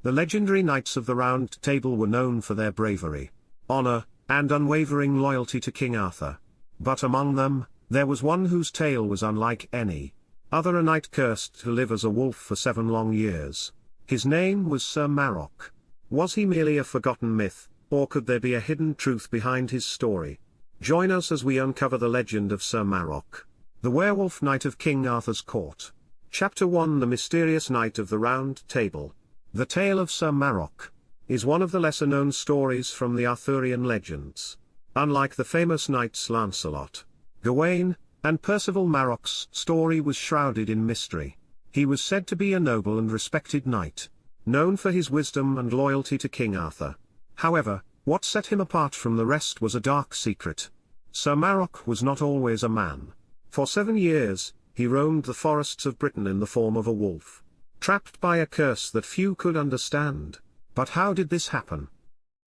The legendary Knights of the Round Table were known for their bravery, honor, and unwavering loyalty to King Arthur. But among them, there was one whose tale was unlike any other, a knight cursed to live as a wolf for 7 long years. His name was Sir Marrok. Was he merely a forgotten myth, or could there be a hidden truth behind his story? Join us as we uncover the legend of Sir Marrok, the werewolf knight of King Arthur's court. Chapter 1: The Mysterious Knight of the Round Table. The tale of Sir Marrok is one of the lesser-known stories from the Arthurian legends. Unlike the famous knights Lancelot, Gawain, and Percival, Marrok's story was shrouded in mystery. He was said to be a noble and respected knight, known for his wisdom and loyalty to King Arthur. However, what set him apart from the rest was a dark secret. Sir Marrok was not always a man. For 7 years, he roamed the forests of Britain in the form of a wolf, trapped by a curse that few could understand. But how did this happen?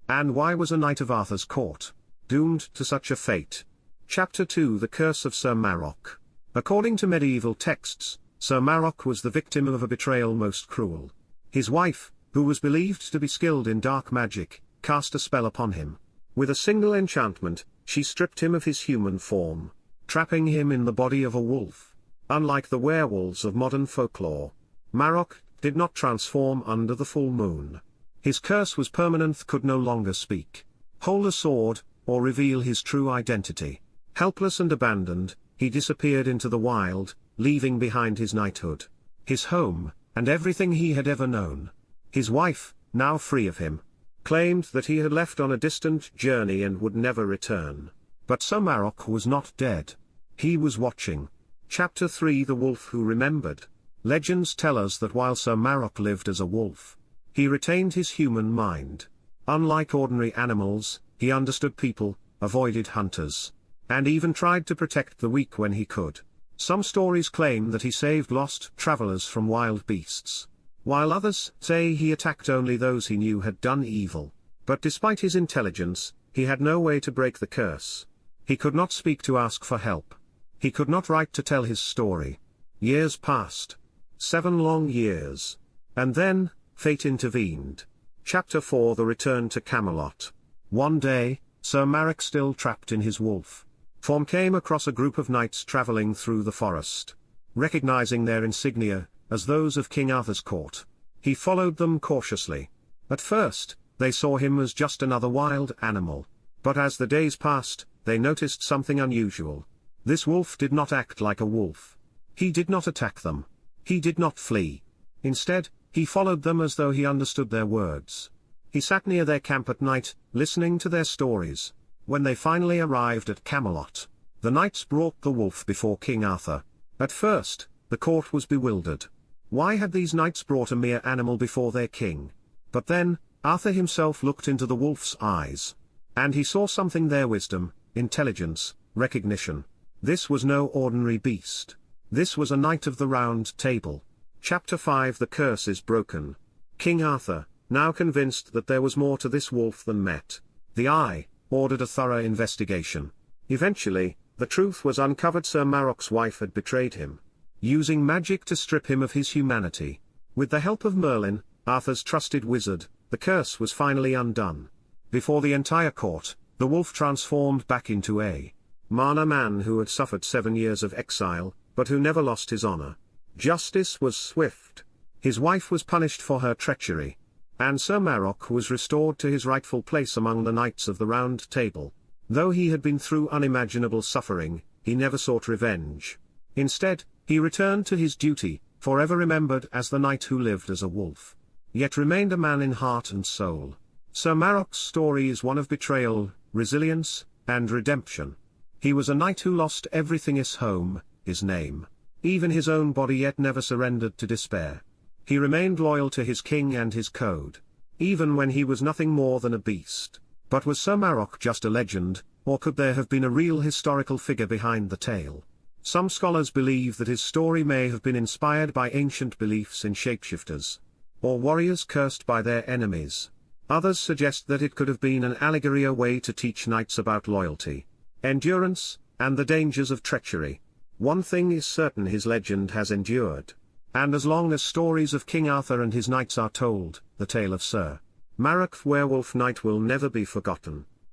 And why was a knight of Arthur's court doomed to such a fate? Chapter 2: The Curse of Sir Marrok. According to medieval texts, Sir Marrok was the victim of a betrayal most cruel. His wife, who was believed to be skilled in dark magic, cast a spell upon him. With a single enchantment, she stripped him of his human form, trapping him in the body of a wolf. Unlike the werewolves of modern folklore, Marrok did not transform under the full moon. His curse was permanent, could no longer speak, hold a sword, or reveal his true identity. Helpless and abandoned, he disappeared into the wild, leaving behind his knighthood, his home, and everything he had ever known. His wife, now free of him, claimed that he had left on a distant journey and would never return. But Sir Marrok was not dead. He was watching. Chapter 3: The Wolf Who Remembered. Legends tell us that while Sir Marrok lived as a wolf, he retained his human mind. Unlike ordinary animals, he understood people, avoided hunters, and even tried to protect the weak when he could. Some stories claim that he saved lost travelers from wild beasts, while others say he attacked only those he knew had done evil. But despite his intelligence, he had no way to break the curse. He could not speak to ask for help. He could not write to tell his story. Years passed. 7 long years. And then, fate intervened. Chapter 4: The Return to Camelot. One day, Sir Marrok, still trapped in his wolf form, came across a group of knights traveling through the forest. Recognizing their insignia as those of King Arthur's court, he followed them cautiously. At first, they saw him as just another wild animal. But as the days passed, they noticed something unusual. This wolf did not act like a wolf. He did not attack them. He did not flee. Instead, he followed them as though he understood their words. He sat near their camp at night, listening to their stories. When they finally arrived at Camelot, the knights brought the wolf before King Arthur. At first, the court was bewildered. Why had these knights brought a mere animal before their king? But then, Arthur himself looked into the wolf's eyes, and he saw something there: wisdom, intelligence, recognition. This was no ordinary beast. This was a knight of the Round Table. Chapter 5: The Curse is Broken. King Arthur, now convinced that there was more to this wolf than met the eye, ordered a thorough investigation. Eventually, the truth was uncovered. Sir Marrok's wife had betrayed him, using magic to strip him of his humanity. With the help of Merlin, Arthur's trusted wizard, the curse was finally undone. Before the entire court, the wolf transformed back into a man who had suffered 7 years of exile, but who never lost his honor. Justice was swift. His wife was punished for her treachery, and Sir Marrok was restored to his rightful place among the Knights of the Round Table. Though he had been through unimaginable suffering, he never sought revenge. Instead, he returned to his duty, forever remembered as the knight who lived as a wolf, yet remained a man in heart and soul. Sir Marrok's story is one of betrayal, resilience, and redemption. He was a knight who lost everything: his home, his name, even his own body, yet never surrendered to despair. He remained loyal to his king and his code, even when he was nothing more than a beast. But was Sir Marrok just a legend, or could there have been a real historical figure behind the tale? Some scholars believe that his story may have been inspired by ancient beliefs in shapeshifters, or warriors cursed by their enemies. Others suggest that it could have been an allegory, a way to teach knights about loyalty, endurance, and the dangers of treachery. One thing is certain: his legend has endured. And as long as stories of King Arthur and his knights are told, the tale of Sir Marrok werewolf knight will never be forgotten.